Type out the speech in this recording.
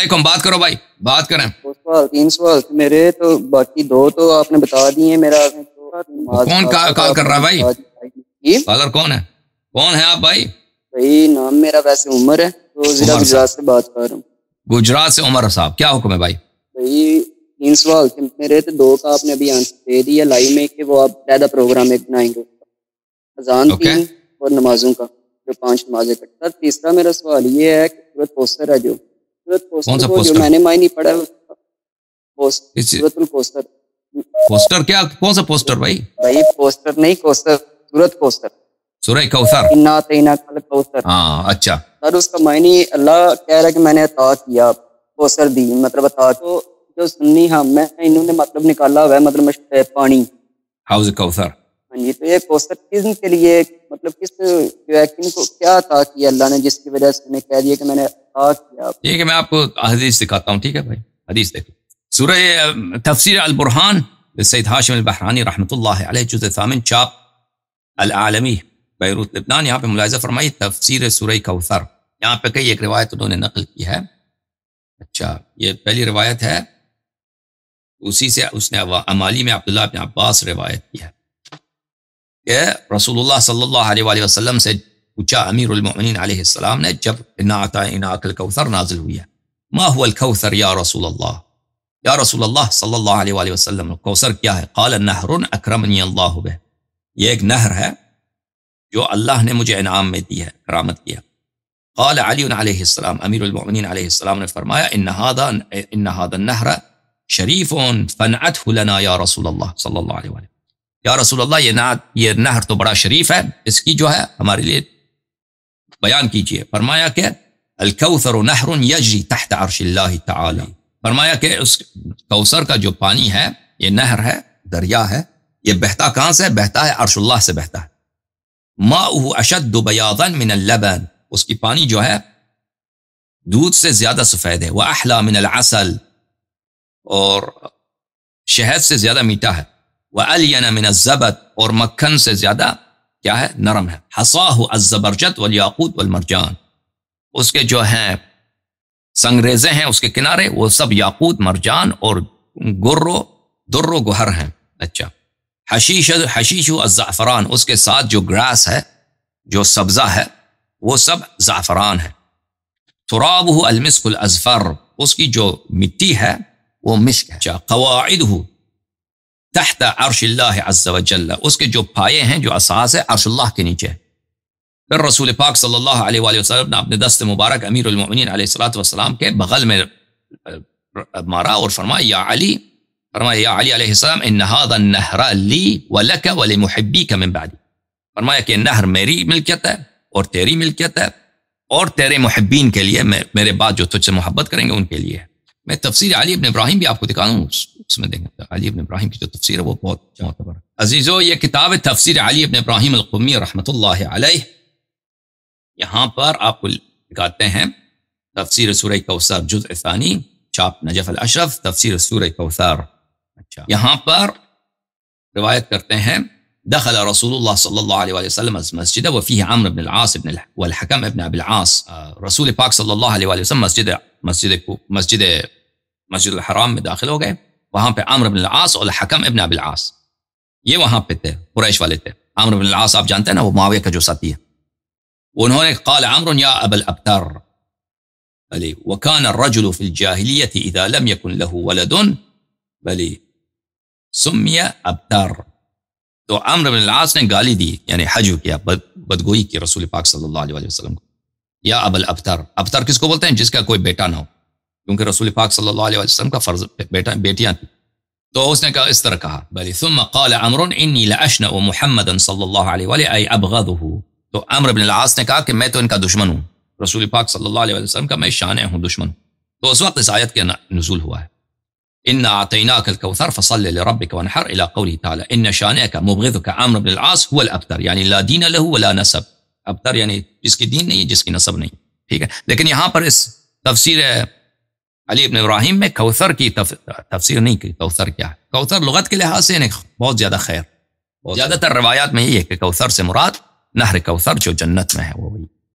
علیکم، بات کرو بھائی، بات کریں. 3 سوال میرے، تو باقی 2 تو آپ نے بتا دیے. میرا کون کال کر رہا ہے بھائی؟ کالر کون ہے؟ کون ہے آپ بھائی؟ بھائی نام میرا ویسے عمر ہے، تو ضلع گجرات سے بات کر رہا ہوں. گجرات سے عمر صاحب، کیا حکم ہے بھائی؟ بھائی 3 سوال تھے میرے، تو 2 کا آپ نے ابھی آنسر دے دیا لائیو میں کہ وہ آپ زیادہ پروگرام ایک بنائیں گے. اذان 3 اور نمازوں کا جو 5 نمازیں کرتا. تیسرا میرا سوال یہ ہے کہ سورۃ کوثر ہے، جو سورۃ کوثر کو جو میں نے معنی پڑھا ہے، سورۃ الکوثر. پوسٹر کیا؟ کون سا پوسٹر بھائی؟ بھائی پوسٹر نہیں، کوثر، سورۃ کوثر، سورہ کوثر. انا اعطیناک الکوثر. ہاں اچھا سر، اس کا معنی اللہ کہہ رہا ہے کہ میں نے عطا کیا، کوثر دی، مطلب عطا. تو جو سنی ہم میں انہوں نے مطلب نکالا ہوا ہے، مطلب پانی، حوض کوثر. ہاں جی. تو یہ کوثر کن کے لیے، مطلب کس جو ہے کن کو کیا عطا کیا اللہ نے، جس کی وجہ سے نے کہہ دیا کہ میں نے عطا کیا؟ ٹھیک ہے، میں آپ کو حدیث دکھاتا ہوں. ٹھیک ہے بھائی، حدیث دیکھو. سورہ تفسیر البرہان سید ہاشم البحرانی رحمۃ اللہ علیہ، جزء 8 چاپ العالمی، بیروت لبنان. یہاں پہ ملاحظہ فرمائی تفسیر سورہ کوثر. یہاں پہ کئی ایک روایت انہوں نے نقل کی ہے. اچھا، یہ پہلی روایت ہے، اسی سے اس نے امالی میں عبداللہ بن عباس روایت کی ہے کہ رسول اللہ صلی اللہ علیہ وآلہ وسلم سے پوچھا امیر المؤمنین علیہ السلام نے، جب انا اعطیناک الکوثر نازل ہوئی ہے، ما هو الکوثر یا رسول اللہ، یا رسول اللہ صلی اللہ علیہ وآلہ وسلم، کوثر کیا ہے؟ قال نہر اکرمنی اللہ بہ، یہ ایک نہر ہے جو اللہ نے مجھے انعام میں دی ہے، کرامت کیا. قال علی علیہ السلام، امیر المؤمنین علیہ السلام نے فرمایا ان هذا النهر شریف فنعته لنا یا رسول اللہ صلی اللہ علیہ وآلہ، یا رسول اللہ یہ نہر تو بڑا شریف ہے، اس کی جو ہے ہمارے لیے بیان کیجئے. فرمایا کہ الکوثر نہر یجری تحت عرش اللہ تعالی، فرمایا کہ اس کوثر کا جو پانی ہے یہ نہر ہے، دریا ہے، یہ بہتا کہاں سے؟ بہتا ہے عرش اللہ سے بہتا ہے. ماؤہ اشد بیاضا من اللبن، اس کی پانی جو ہے دودھ سے زیادہ سفید ہے. واحلی من العسل، اور شہد سے زیادہ میٹھا ہے. والین من الزبد، اور مکھن سے زیادہ کیا ہے؟ نرم ہے. حصاہ الزبرجد والیاقوت والمرجان، اس کے جو ہیں سنگریزے ہیں اس کے کنارے، وہ سب یاقوت، مرجان اور در و گوہر ہیں. اچھا، حشیش الزعفران، اس کے ساتھ جو گراس ہے، جو سبزہ ہے، وہ سب زعفران ہے. ترابہ المسک الازفر، اس کی جو مٹی ہے وہ مسک ہے. اچھا، قواعدہ تحت عرش اللہ عز وجل، اس کے جو پائے ہیں، جو اساس ہے، عرش اللہ کے نیچے. پھر رسول پاک صلی اللہ علیہ وآلہ وسلم نے اپنے دست مبارک امیر المؤمنین علیہ الصلوۃ والسلام کے بغل میں مارا اور فرمایا یا علی، فرمایا یا علی علیہ السلام ان هذا النهر لی ولک ولمحبیک من بعدی، فرمایا کہ نہر میری ملکیت ہے اور تیری ملکیت ہے اور تیرے محبین کے لیے، میرے بعد جو تجھ سے محبت کریں گے ان کے لیے. میں تفسیر علی ابن ابراہیم بھی آپ کو دکھاؤں، اس میں دیکھیں علی ابن ابراہیم کی جو تفسیر ہے وہ بہت معتبر ہے. عزیزو، یہ کتاب تفسیر علی ابن ابراہیم القمی رحمۃ اللہ علیہ. یہاں پر آپ کو دکھاتے ہیں تفسیر سورہ کوثر جزء 2 چاپ نجف الاشرف، تفسیر سورہ کوثر. اچھا، یہاں پر روایت کرتے ہیں دخل رسول اللہ صلی اللہ علیہ وسلم مسجد وفیہ عمرو بن العاص والحکم ابن ابی العاص. رسول پاک صلی اللہ علیہ وسلم مسجد الحرام میں داخل ہو گئے. وہاں پہ عمرو بن العاص اور الحکم ابن ابی العاص یہ وہاں پہ تھے، قریش والے تھے. عمرو بن العاص آپ جانتے ہیں نا، وہ معاویہ کا جو ساتھی ہے. انہوں نے قال عمرو یا ابا الابتر، بلی وکان الرجل فی الجاہلیت اذا لم یکن له ولد بلی سمی ابتر. تو عمرو بن العاص نے گالی دی، یعنی حجو کیا، بدگوئی کی رسول پاک صلی اللہ علیہ وسلم کو. یا ابا الابتر، ابتر کس کو بولتے ہیں؟ جس کا کوئی بیٹا نہ ہو، کیونکہ رسول پاک صلی اللہ علیہ وسلم کا فرض بیٹیاں تھیں. تو اس نے کہا، اس طرح کہا. بلی ثم قال عمرو انی لاشنأ محمدا صلی اللہ علیہ وآلہ ای ابغضہ. تو عمرو بن العاص نے کہا کہ میں تو ان کا دشمن ہوں، رسول پاک صلی اللہ علیہ وسلم کا میں شانع ہوں، دشمن ہوں. تو اس وقت اس آیت کے نزول ہوا ہے انا اعطیناک الکوثر فصل لربک وانحر الى قوله تعالی ان شانئک مبغضک عمرو بن العاص هو الابتر، یعنی لا دین له ولا نسب. ابتر یعنی جس کی دین نہیں، جس کی نسب نہیں. ٹھیک ہے، لیکن یہاں پر اس تفسیر علی ابن ابراہیم میں کوثر کی تفسیر نہیں کی. کوثر کیا ہے؟ کوثر لغت کے لحاظ سے بہت زیادہ خیر. زیادہ تر روایات میں یہ ہے کہ کوثر سے مراد نہر کوثر جو جنت میں ہے وہ وہی.